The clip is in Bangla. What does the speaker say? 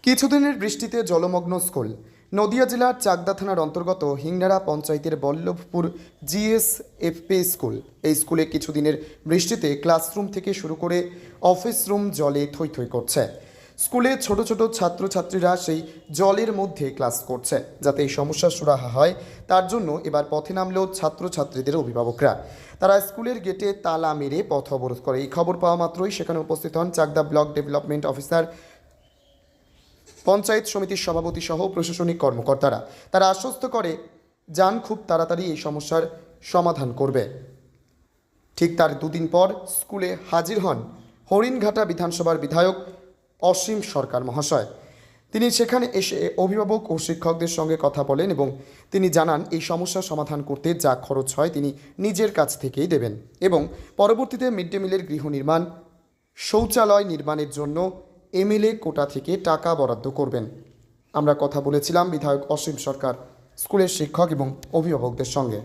কিছুদিনের বৃষ্টিতে জলমগ্ন স্কুল। নদিয়া জেলার চাকদা থানার অন্তর্গত হিংনাড়া পঞ্চায়েতের বল্লভপুর জিএসএফপি স্কুল। এই স্কুলে কিছুদিনের বৃষ্টিতে ক্লাসরুম থেকে শুরু করে অফিস রুম জলে থই থই করছে। স্কুলে ছোট ছোট ছাত্রছাত্রীরা সেই জলের মধ্যে ক্লাস করছে। যাতে এই সমস্যার সুরাহা হয় তার জন্য এবার পথে নামল ছাত্রছাত্রীদের অভিভাবকরা। তারা স্কুলের গেটে তালা মেরে পথ অবরোধ করে। এই খবর পাওয়া মাত্রই সেখানে উপস্থিত হন Chakdah block development officer, panchayat সমিতির সভাপতি সহ প্রশাসনিক কর্মকর্তারা। তারা আশ্বস্ত করে যান খুব তাড়াতাড়ি এই সমস্যার সমাধান করবে। ঠিক তার দুদিন পর স্কুলে হাজির হন হরিণঘাটা বিধানসভার বিধায়ক অসীম সরকার মহাশয়। তিনি সেখানে এসে অভিভাবক ও শিক্ষকদের সঙ্গে কথা বলেন এবং তিনি জানান এই সমস্যার সমাধান করতে যা খরচ হয় তিনি নিজের কাছ থেকেই দেবেন এবং পরবর্তীতে মিড ডে মিলের গৃহ নির্মাণ, শৌচালয় নির্মাণের জন্য এমএলএ কোটা থেকে টাকা বরাদ্দ করবেন। আমরা কথা বলেছিলাম বিধায়ক অসীম সরকার স্কুলের শিক্ষক এবং অভিভাবকদের সঙ্গে।